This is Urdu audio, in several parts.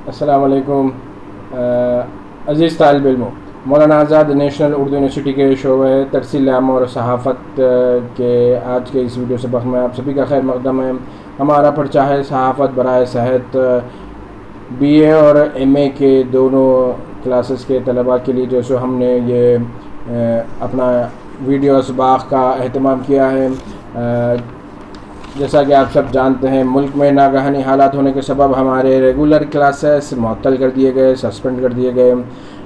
السلام علیکم عزیز طالب علموں، مولانا آزاد نیشنل اردو یونیورسٹی کے شعبہ ترسیل عامہ اور صحافت کے آج کے اس ویڈیو سبق میں آپ سبھی کا خیر مقدم ہے۔ ہمارا پرچہ ہے صحافت براے صحت بی اے اور ایم اے کے دونوں کلاسز کے طلباء کے لیے جو سو ہم نے یہ اپنا ویڈیو اسباق کا اہتمام کیا ہے۔ جیسا کہ آپ سب جانتے ہیں، ملک میں ناگہانی حالات ہونے کے سبب ہمارے ریگولر کلاسز معطل کر دیے گئے، سسپینڈ کر دیے گئے۔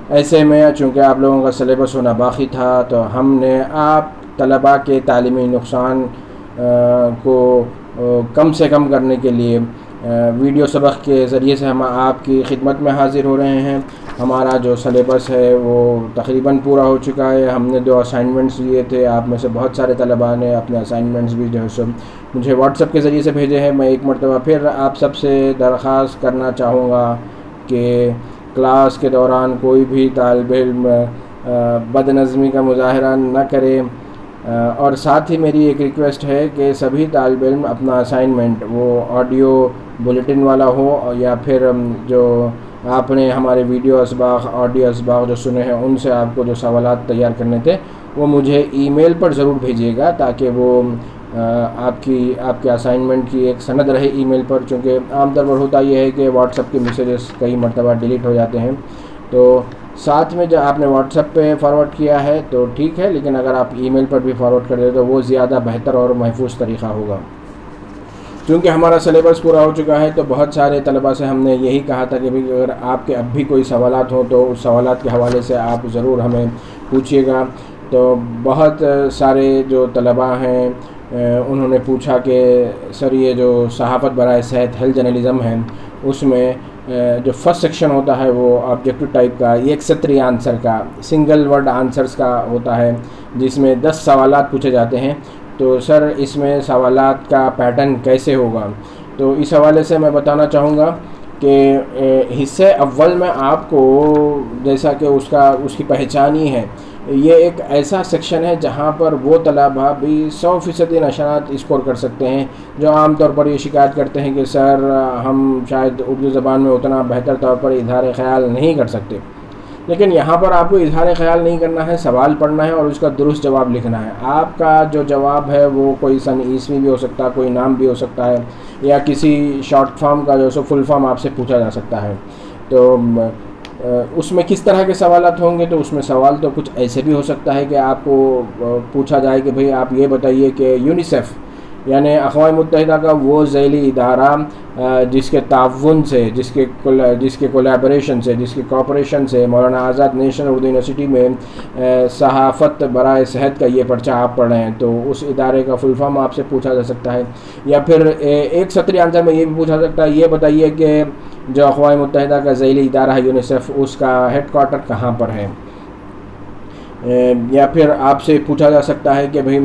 ایسے میں چونکہ آپ لوگوں کا سلیبس ہونا باقی تھا تو ہم نے آپ طلباء کے تعلیمی نقصان کو کم سے کم کرنے کے لیے ویڈیو سبق کے ذریعے سے ہم آپ کی خدمت میں حاضر ہو رہے ہیں۔ ہمارا جو سلیبس ہے وہ تقریباً پورا ہو چکا ہے۔ ہم نے 2 اسائنمنٹس لیے تھے، آپ میں سے بہت سارے طلباء نے اپنے اسائنمنٹس بھی جو ہے سو مجھے واٹس ایپ کے ذریعے سے بھیجے ہیں۔ میں ایک مرتبہ پھر آپ سب سے درخواست کرنا چاہوں گا کہ کلاس کے دوران کوئی بھی طالب علم بد نظمی کا مظاہرہ نہ کرے، اور ساتھ ہی میری ایک ریکویسٹ ہے کہ سبھی طالب علم اپنا اسائنمنٹ وہ آڈیو بلیٹن والا ہو یا پھر جو آپ نے ہمارے ویڈیو اسباق آڈیو اسباق جو سنے ہیں ان سے آپ کو جو سوالات تیار کرنے تھے وہ مجھے ای میل پر ضرور بھیجیے گا، تاکہ وہ آپ کے اسائنمنٹ کی ایک سند رہے ای میل پر۔ چونکہ عام طور پر ہوتا یہ ہے کہ واٹس ایپ کے میسیجز کئی مرتبہ ڈیلیٹ ہو جاتے ہیں، تو ساتھ میں جو آپ نے واٹس ایپ پہ فارورڈ کیا ہے تو ٹھیک ہے، لیکن اگر آپ ای میل پر بھی فارورڈ کر دیں تو وہ زیادہ بہتر اور محفوظ طریقہ ہوگا۔ چونکہ ہمارا سلیبس پورا ہو چکا ہے تو بہت سارے طلباء سے ہم نے یہی کہا تھا کہ اگر آپ کے اب بھی کوئی سوالات ہوں تو اس سوالات کے حوالے سے آپ ضرور ہمیں پوچھیے گا۔ تو بہت سارے جو طلباء ہیں انہوں نے پوچھا کہ سر یہ جو صحافت برائے صحت ہیلتھ جرنلزم ہے اس میں جو فرسٹ سیکشن ہوتا ہے وہ آبجیکٹو ٹائپ کا، ایک سطری آنسر کا، سنگل ورڈ آنسرز کا ہوتا ہے، جس میں 10 سوالات پوچھے جاتے ہیں۔ تو سر اس میں سوالات کا پیٹرن کیسے ہوگا؟ تو اس حوالے سے میں بتانا چاہوں گا کہ حصے اول میں آپ کو جیسا کہ اس کی پہچان ہی ہے، یہ ایک ایسا سیکشن ہے جہاں پر وہ طلباء بھی 100% نشانات اسکور کر سکتے ہیں جو عام طور پر یہ شکایت کرتے ہیں کہ سر ہم شاید اردو زبان میں اتنا بہتر طور پر اظہار خیال نہیں کر سکتے۔ لیکن یہاں پر آپ کو اظہار خیال نہیں کرنا ہے، سوال پڑھنا ہے اور اس کا درست جواب لکھنا ہے۔ آپ کا جو جواب ہے وہ کوئی سن عیسوی بھی ہو سکتا ہے، کوئی نام بھی ہو سکتا ہے، یا کسی شارٹ فارم کا جو سو فل فارم آپ سے پوچھا جا سکتا ہے۔ تو اس میں کس طرح کے سوالات ہوں گے؟ تو اس میں سوال تو کچھ ایسے بھی ہو سکتا ہے کہ آپ کو پوچھا جائے کہ بھئی آپ یہ بتائیے کہ یونیسیف یعنی اقوام متحدہ کا وہ ذیلی ادارہ جس کے تعاون سے، جس کے کولیبریشن سے، جس کے کوآپریشن سے مولانا آزاد نیشنل اردو یونیورسٹی میں صحافت برائے صحت کا یہ پرچہ آپ پڑھ رہے ہیں، تو اس ادارے کا فل فارم آپ سے پوچھا جا سکتا ہے۔ یا پھر ایک سطری آنسر میں یہ بھی پوچھا سکتا ہے، یہ بتائیے کہ جو اقوام متحدہ کا ذیلی ادارہ ہے یونیسیف، اس کا ہیڈ کوارٹر کہاں پر ہے۔ یا پھر آپ سے پوچھا جا سکتا ہے کہ بھئی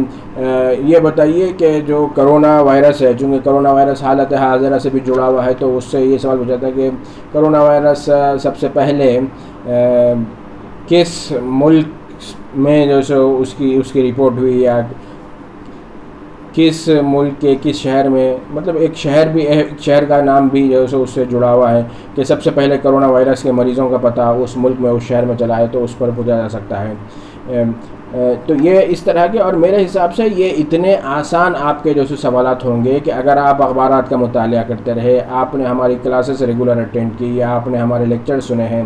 یہ بتائیے کہ جو کرونا وائرس ہے، چونکہ کرونا وائرس حالت حاضرہ سے بھی جڑا ہوا ہے تو اس سے یہ سوال پوچھا جاتا ہے کہ کرونا وائرس سب سے پہلے کس ملک میں جو سو اس کی رپورٹ ہوئی، یا کس ملک کے کس شہر میں، مطلب ایک شہر کا نام بھی جو سو اس سے جڑا ہوا ہے کہ سب سے پہلے کرونا وائرس کے مریضوں کا پتہ اس ملک میں اس شہر میں چلا ہے، تو اس پر پوچھا جا سکتا ہے۔ تو یہ اس طرح کے، اور میرے حساب سے یہ اتنے آسان آپ کے جو سوالات ہوں گے کہ اگر آپ اخبارات کا مطالعہ کرتے رہے، آپ نے ہماری کلاسز ریگولر اٹینڈ کی، یا آپ نے ہمارے لیکچر سنے ہیں،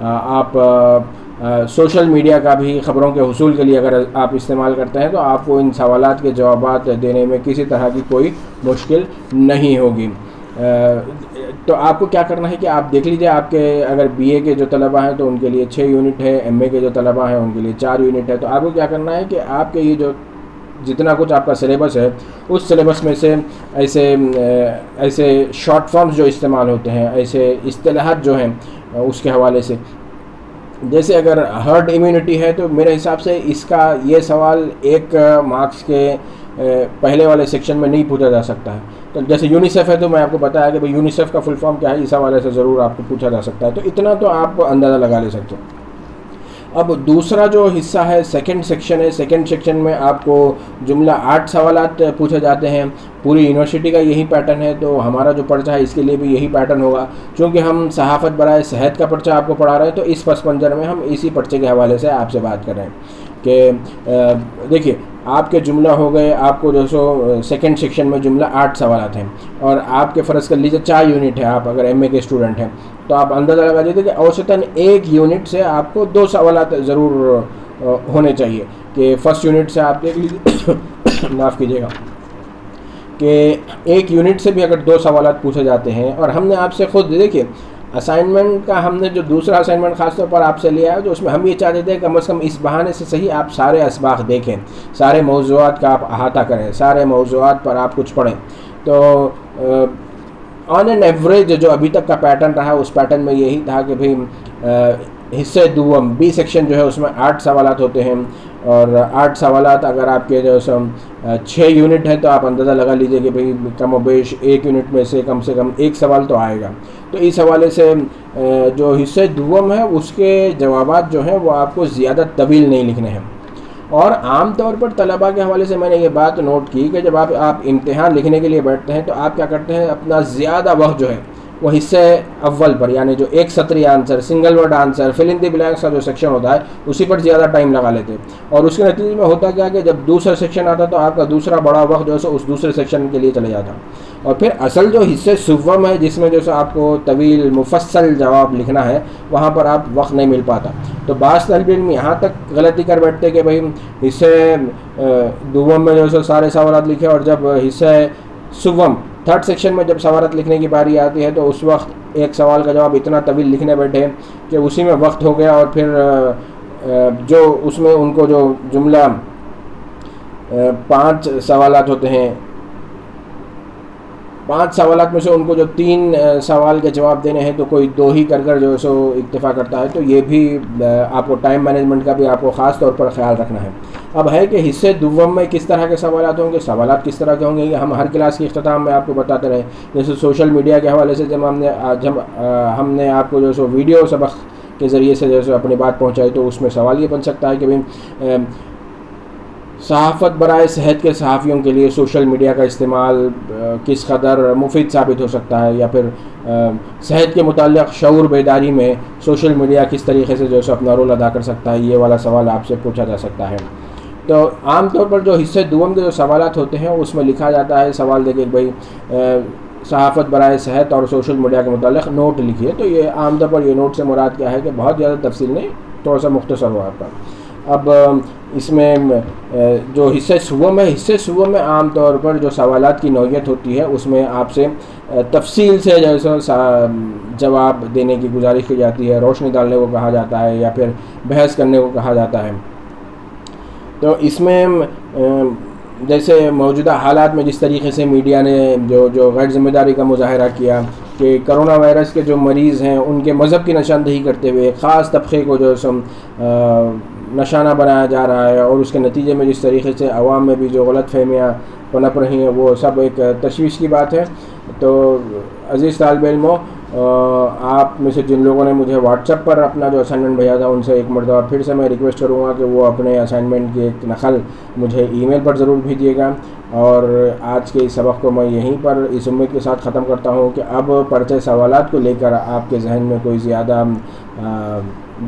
آپ سوشل میڈیا کا بھی خبروں کے حصول کے لیے اگر آپ استعمال کرتے ہیں، تو آپ کو ان سوالات کے جوابات دینے میں کسی طرح کی کوئی مشکل نہیں ہوگی۔ تو آپ کو کیا کرنا ہے کہ آپ دیکھ لیجئے، آپ کے اگر بی اے کے جو طلباء ہیں تو ان کے لیے 6 یونٹ ہے، ایم اے کے جو طلباء ہیں ان کے لیے 4 یونٹ ہے۔ تو آپ کو کیا کرنا ہے کہ آپ کے یہ جو جتنا کچھ آپ کا سلیبس ہے اس سلیبس میں سے ایسے شارٹ فارمز جو استعمال ہوتے ہیں، ایسے اصطلاحات جو ہیں اس کے حوالے سے، جیسے اگر ہرڈ امیونٹی ہے تو میرے حساب سے اس کا یہ سوال 1 مارکس کے پہلے والے سیکشن میں نہیں پوچھا جا سکتا ہے۔ تو جیسے یونیسیف ہے تو میں آپ کو بتایا کہ بھئی یونیسیف کا فل فارم کیا ہے، اس حوالے سے ضرور آپ کو پوچھا جا سکتا ہے، تو اتنا تو آپ اندازہ لگا لے سکتے ہیں۔ اب دوسرا جو حصہ ہے سیکنڈ سیکشن ہے. سیکنڈ سیکشن میں آپ کو جملہ 8 سوالات پوچھے جاتے ہیں. پوری یونیورسٹی کا یہی پیٹرن ہے, تو ہمارا جو پرچہ ہے اس کے لیے بھی یہی پیٹرن ہوگا. چونکہ ہم صحافت برائے صحت کا پرچہ آپ کو پڑھا رہے ہیں, تو اس پس منظر میں ہم اسی پرچے کے حوالے سے آپ سے بات کر رہے ہیں کہ دیکھیے آپ کے جملہ ہو گئے, آپ کو جو سو سیکنڈ سیکشن میں جملہ 8 سوالات ہیں, اور آپ کے فرض کر لیجیے 4 یونٹ ہے. آپ اگر ایم اے کے اسٹوڈنٹ ہیں تو آپ اندازہ لگا دیتے کہ اوسطاً 1 یونٹ سے آپ کو 2 سوالات ضرور ہونے چاہیے. کہ فرسٹ یونٹ سے آپ دیکھ لیجیے معاف کیجیے گا کہ 1 یونٹ سے بھی اگر 2 سوالات پوچھے جاتے ہیں, اور ہم نے آپ سے خود دیکھیے اسائنمنٹ کا ہم نے جو دوسرا اسائنمنٹ خاص طور پر آپ سے لیا ہے, جو اس میں ہم یہ چاہتے تھے کہ کم از کم اس بہانے سے صحیح آپ سارے اسباق دیکھیں, سارے موضوعات کا آپ احاطہ کریں, سارے موضوعات پر آپ کچھ پڑھیں. تو آن این ایوریج جو ابھی تک کا پیٹرن رہا اس پیٹرن میں یہی تھا کہ بھئی حصے دوم بی سیکشن جو ہے اس میں 8 سوالات ہوتے ہیں, اور 8 سوالات اگر آپ کے جو 6 یونٹ ہیں تو آپ اندازہ لگا لیجئے کہ بھئی کم و بیش 1 یونٹ میں سے کم 1 سوال تو آئے گا. تو اس حوالے سے جو حصے دوم ہے اس کے جوابات جو ہیں وہ آپ کو زیادہ طویل نہیں لکھنے ہیں. اور عام طور پر طلباء کے حوالے سے میں نے یہ بات نوٹ کی کہ جب آپ امتحان لکھنے کے لیے بیٹھتے ہیں تو آپ کیا کرتے ہیں, اپنا زیادہ وقت جو ہے وہ حصے اول پر, یعنی جو 1 سطری آنسر, سنگل ورڈ آنسر, فل ان دی بلینکس کا جو سیکشن ہوتا ہے اسی پر زیادہ ٹائم لگا لیتے. اور اس کے نتیجے میں ہوتا کیا کہ جب دوسرا سیکشن آتا تو آپ کا دوسرا بڑا وقت جو ہے اس دوسرے سیکشن کے لیے چلے جاتا. اور پھر اصل جو حصے سوم ہے جس میں جو آپ کو طویل مفصل جواب لکھنا ہے, وہاں پر آپ وقت نہیں مل پاتا. تو بعض طالب علم یہاں تک غلطی کر بیٹھتے کہ بھئی حصے دوم میں جو سارے سوالات لکھے, اور جب حصے سوم تھرڈ سیکشن میں جب سوالات لکھنے کی باری آتی ہے تو اس وقت ایک سوال کا جواب اتنا طویل لکھنے بیٹھے کہ اسی میں وقت ہو گیا. اور پھر جو اس میں ان کو جو جملہ 5 سوالات ہوتے ہیں, 5 سوالات میں سے ان کو جو 3 سوال کے جواب دینے ہیں تو کوئی 2 ہی کر جو سو اکتفا کرتا ہے. تو یہ بھی آپ کو ٹائم مینجمنٹ کا بھی آپ کو خاص طور پر خیال رکھنا ہے. اب ہے کہ حصے دوم میں کس طرح کے سوالات ہوں گے, سوالات کس طرح کے ہوں گے, یہ ہم ہر کلاس کی اختتام میں آپ کو بتاتے رہے. جیسے سوشل میڈیا کے حوالے سے جب ہم نے آپ کو جو سو ویڈیو سبق کے ذریعے سے جو سو اپنی بات پہنچائی, تو اس میں سوال یہ بن سکتا ہے کہ بھئی صحافت برائے صحت کے صحافیوں کے لیے سوشل میڈیا کا استعمال کس قدر مفید ثابت ہو سکتا ہے, یا پھر صحت کے متعلق شعور بیداری میں سوشل میڈیا کس طریقے سے جو سو اپنا رول ادا کر سکتا ہے. یہ والا سوال آپ سے پوچھا جا سکتا ہے. تو عام طور پر جو حصے دوم کے جو سوالات ہوتے ہیں اس میں لکھا جاتا ہے سوال دیکھیں بھئی صحافت برائے صحت اور سوشل میڈیا کے متعلق نوٹ لکھیے. تو یہ عام طور پر یہ نوٹ سے مراد کیا ہے کہ بہت زیادہ تفصیل نہیں, تھوڑا سا مختصر ہوا آپ کا. اب اس میں جو حصے صوبوں میں عام طور پر جو سوالات کی نوعیت ہوتی ہے اس میں آپ سے تفصیل سے جیسا جواب دینے کی گزارش کی جاتی ہے, روشنی ڈالنے کو کہا جاتا ہے, یا پھر بحث کرنے کو کہا جاتا ہے. تو اس میں جیسے موجودہ حالات میں جس طریقے سے میڈیا نے جو غیر ذمہ داری کا مظاہرہ کیا کہ کرونا وائرس کے جو مریض ہیں ان کے مذہب کی نشاندہی کرتے ہوئے خاص طبقے کو جو نشانہ بنایا جا رہا ہے, اور اس کے نتیجے میں جس طریقے سے عوام میں بھی جو غلط فہمیاں پنپ رہی ہیں وہ سب ایک تشویش کی بات ہے. تو عزیز طالب علموں, آپ میں سے جن لوگوں نے مجھے واٹس ایپ پر اپنا جو اسائنمنٹ بھیجا تھا ان سے ایک مرتبہ پھر سے میں ریکویسٹ کروں گا کہ وہ اپنے اسائنمنٹ کی ایک نقل مجھے ای میل پر ضرور بھیجیے گا. اور آج کے اس سبق کو میں یہیں پر اس امید کے ساتھ ختم کرتا ہوں کہ اب پرچہ سوالات کو لے کر آپ کے ذہن میں کوئی زیادہ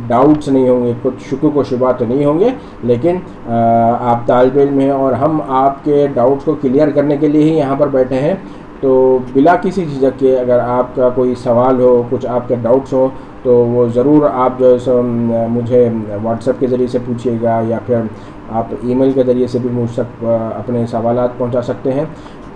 ڈاؤٹس نہیں ہوں گے, کچھ شکوک و شبہات تو نہیں ہوں گے, لیکن آپ طالب علم ہیں اور ہم آپ کے ڈاؤٹس کو کلیئر کرنے کے لیے ہی یہاں پر بیٹھے ہیں. تو بلا کسی جھجک کے اگر آپ کا کوئی سوال ہو, کچھ آپ کے ڈاؤٹس ہو, تو وہ ضرور آپ جو ہے سو مجھے واٹس ایپ کے ذریعے سے پوچھیے گا, یا پھر آپ ای میل کے ذریعے سے بھی مجھ تک اپنے سوالات پہنچا سکتے ہیں.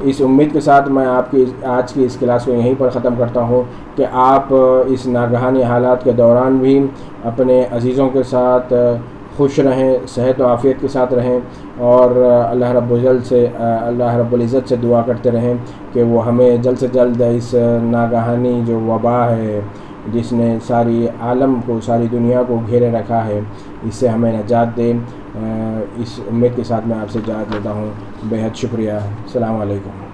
اس امید کے ساتھ میں آپ کی آج کی اس کلاس کو یہیں پر ختم کرتا ہوں کہ آپ اس ناگہانی حالات کے دوران بھی اپنے عزیزوں کے ساتھ خوش رہیں, صحت و عافیت کے ساتھ رہیں, اور اللہ رب العزت سے دعا کرتے رہیں کہ وہ ہمیں جلد سے جلد اس ناگہانی جو وبا ہے جس نے ساری عالم کو, ساری دنیا کو گھیرے رکھا ہے, اس سے ہمیں نجات دے. اس امید کے ساتھ میں آپ سے اجازت لیتا ہوں. بے حد شکریہ. السلام علیکم.